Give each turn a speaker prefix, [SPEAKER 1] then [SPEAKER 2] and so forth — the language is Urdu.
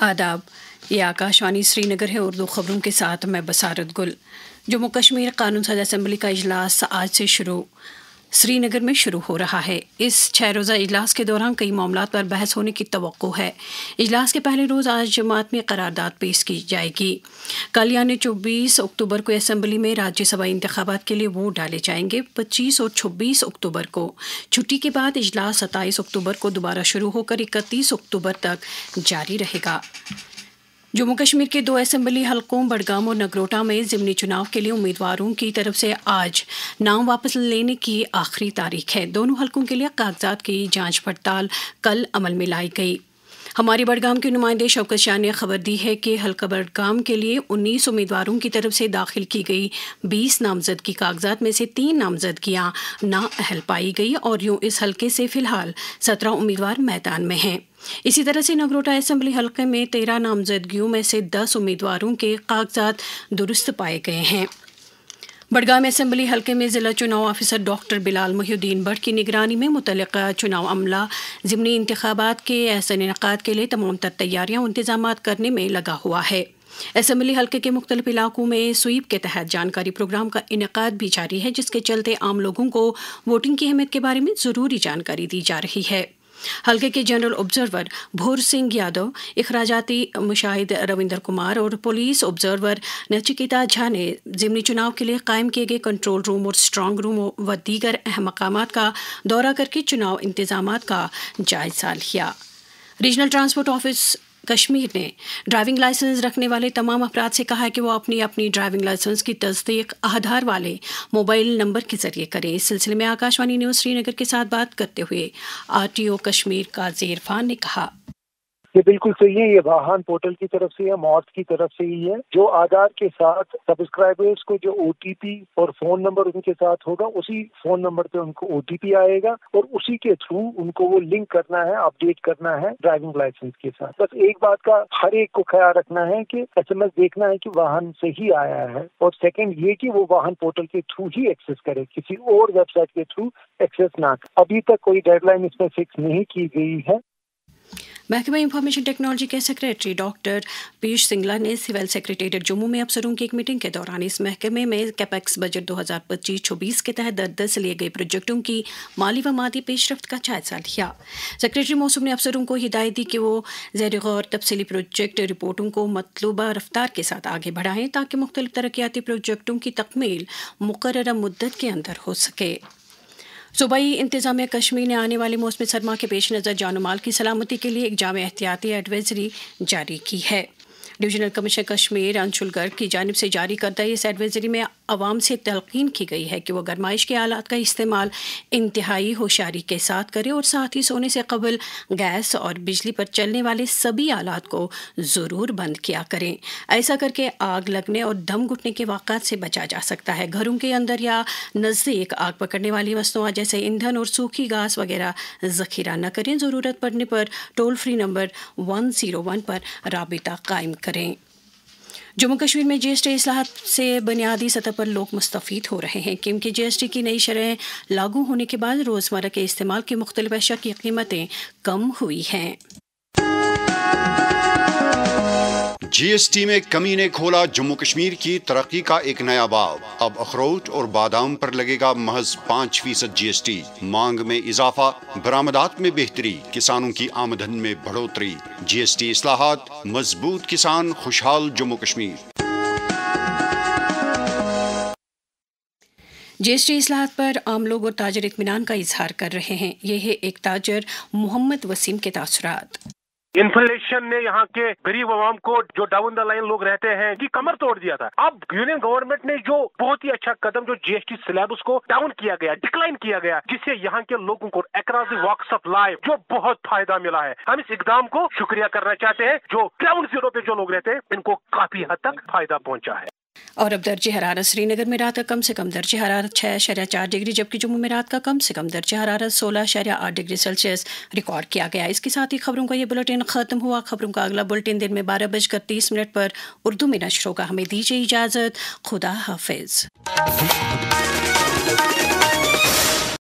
[SPEAKER 1] آداب، یہ آکاشوانی سری نگر ہے۔ اردو خبروں کے ساتھ میں بصارت گل۔ جموں کشمیر قانون ساز اسمبلی کا اجلاس آج سے سری نگر میں شروع ہو رہا ہے۔ اس 6 روزہ اجلاس کے دوران کئی معاملات پر بحث ہونے کی توقع ہے۔ اجلاس کے پہلے روز آج جماعت میں قرارداد پیش کی جائے گی۔ کل یعنی 24 اکتوبر کو اسمبلی میں راجیہ سبھا انتخابات کے لیے ووٹ ڈالے جائیں گے۔ 25 اور 26 اکتوبر کو چھٹی کے بعد اجلاس 27 اکتوبر کو دوبارہ شروع ہو کر 31 اکتوبر تک جاری رہے گا۔ جموں کشمیر کے 2 اسمبلی حلقوں بڈگام اور نگروٹا میں ضمنی چناؤ کے لیے امیدواروں کی طرف سے آج نام واپس لینے کی آخری تاریخ ہے۔ دونوں حلقوں کے لیے کاغذات کی جانچ پڑتال کل عمل میں لائی گئی۔ ہماری بڈگام کے نمائندے شوکت شاہ نے خبر دی ہے کہ حلقہ بڈگام کے لیے 19 امیدواروں کی طرف سے داخل کی گئی 20 نامزدگی کاغذات میں سے 3 نامزدگیاں نااہل پائی گئی اور یوں اس حلقے سے فی الحال 17 امیدوار میدان میں ہیں۔ اسی طرح سے نگروٹا اسمبلی حلقے میں 13 نامزدگیوں میں سے 10 امیدواروں کے کاغذات درست پائے گئے ہیں۔ بڈگام اسمبلی حلقے میں ضلع چناؤ officer doctor Bilal Mohi Uddin but کی نگرانی میں متعلقہ چناؤ عملہ ضمنی انتخابات کے احسن انعقاد کے لیے تمام تر تیاریاں و انتظامات کرنے میں لگا ہوا ہے۔ اسمبلی حلقے کے مختلف علاقوں میں سویپ کے تحت جانکاری پروگرام کا انعقاد بھی جاری ہے، جس کے چلتے عام لوگوں کو ووٹنگ کی اہمیت کے بارے میں ضروری جانکاری دی جا رہی ہے۔ حلقے کے جنرل آبزرور بھور سنگھ یادو، اخراجاتی مشاہد روندر کمار اور پولیس آبزرور نچکیتا جھا نے ضمنی چناؤ کے لیے قائم کیے گئے کنٹرول روم اور اسٹرانگ روم و دیگر اہم مقامات کا دورہ کر کے چناؤ انتظامات کا جائزہ لیا۔ ریجنل ٹرانسپورٹ آفس کشمیر نے ڈرائیونگ لائسنس رکھنے والے تمام افراد سے کہا ہے کہ وہ اپنی ڈرائیونگ لائسنس کی تصدیق آدھار والے موبائل نمبر کے ذریعے کریں۔ اس سلسلے میں آکاشوانی نیوز سری نگر کے ساتھ بات کرتے ہوئے RTO کشمیر قاضی عرفان نے کہا،
[SPEAKER 2] یہ بالکل صحیح ہے۔ یہ واہن پورٹل کی طرف سے ہے، موت کی طرف سے ہی ہے۔ جو آدھار کے ساتھ سبسکرائبرز کو جو OTP اور فون نمبر ان کے ساتھ ہوگا، اسی فون نمبر پہ ان کو OTP آئے گا اور اسی کے تھرو ان کو وہ لنک کرنا ہے، اپڈیٹ کرنا ہے ڈرائیونگ لائسنس کے ساتھ۔ بس ایک بات کا ہر ایک کو خیال رکھنا ہے کہ SMS دیکھنا ہے کہ واہن سے ہی آیا ہے، اور سیکنڈ یہ کہ وہ واہن پورٹل کے تھرو ہی ایکسس کرے، کسی اور ویب سائٹ کے تھرو ایکسس نہ کرے۔ ابھی تک کوئی ڈیڈ لائن اس میں فکس نہیں کی گئی ہے۔
[SPEAKER 1] محکمہ انفارمیشن ٹیکنالوجی کے سیکریٹری ڈاکٹر پیش سنگلا نے سول سیکریٹریٹ جموں میں افسروں کی ایک میٹنگ کے دوران اس محکمے میں کیپیکس بجٹ 2025-26 کے تحت درد لیے گئے پروجیکٹوں کی مالی و مادی پیش رفت کا جائزہ لیا۔ سیکریٹری موصوف نے افسروں کو ہدایت دی کہ وہ زیر غور تفصیلی پروجیکٹ رپورٹوں کو مطلوبہ رفتار کے ساتھ آگے بڑھائیں تاکہ مختلف ترقیاتی پروجیکٹوں کی تکمیل مقررہ مدت کے اندر ہو سکے۔ صوبائی انتظامیہ کشمیر نے آنے والے موسم سرما کے پیش نظر جان و مال کی سلامتی کے لیے ایک جامع احتیاطی ایڈوائزری جاری کی ہے۔ ڈویژنل کمشنر کشمیر انشول گرگ کی جانب سے جاری کردہ اس ایڈوائزری میں عوام سے تلقین کی گئی ہے کہ وہ گرمائش کے آلات کا استعمال انتہائی ہوشیاری کے ساتھ کرے اور ساتھ ہی سونے سے قبل گیس اور بجلی پر چلنے والے سبھی آلات کو ضرور بند کیا کریں۔ ایسا کر کے آگ لگنے اور دم گھٹنے کے واقعات سے بچا جا سکتا ہے۔ گھروں کے اندر یا نزدیک آگ پکڑنے والی مصنوعات جیسے ایندھن اور سوکھی گھاس وغیرہ ذخیرہ نہ کریں۔ ضرورت پڑنے پر ٹول فری نمبر 101 پر رابطہ قائم کریں۔ جموں کشمیر میں GST اصلاحات سے بنیادی سطح پر لوگ مستفید ہو رہے ہیں، کیونکہ GST کی نئی شرح لاگو ہونے کے بعد روزمرہ کے استعمال کی مختلف اشیاء کی قیمتیں کم ہوئی ہیں۔
[SPEAKER 3] GST میں کمی نے کھولا جموں کشمیر کی ترقی کا ایک نیا باب۔ اب اخروٹ اور بادام پر لگے گا محض 5% GST۔ مانگ میں اضافہ، برآمدات میں بہتری، کسانوں کی آمدن میں بڑھوتری۔ GST اصلاحات، مضبوط کسان، خوشحال جموں کشمیر۔
[SPEAKER 1] GST اصلاحات پر عام لوگ اور تاجر اطمینان کا اظہار کر رہے ہیں۔ یہ ہے ایک تاجر محمد وسیم کے تاثرات۔
[SPEAKER 4] انفلیشن نے یہاں کے غریب عوام کو، جو ڈاؤن دا لائن لوگ رہتے ہیں، کی کمر توڑ دیا تھا۔ اب یونین گورنمنٹ نے جو بہت ہی اچھا قدم، جو GST سلیب اس کو ڈاؤن کیا گیا، ڈکلائن کیا گیا، جس سے یہاں کے لوگوں کو across the walks of life جو بہت فائدہ ملا ہے۔ ہم اس اقدام کو شکریہ کرنا چاہتے ہیں۔ جو گراؤنڈ زیرو پہ جو لوگ رہتے ہیں، ان کو کافی حد تک فائدہ پہنچا ہے۔
[SPEAKER 1] اور اب درجہ حرارت سری نگر میں رات کا کم سے کم درجہ حرارت 6.4 ڈگری، جبکہ جموں میں رات کا کم سے کم درجہ حرارت 16.8 ڈگری سیلسیس ریکارڈ کیا گیا۔ اس کے ساتھ ہی خبروں کا یہ بلیٹن ختم ہوا۔ خبروں کا اگلا بلیٹن دن میں 12:30 پر اردو میں نشر ہوگا۔ ہمیں دیجیے اجازت۔ خدا حافظ۔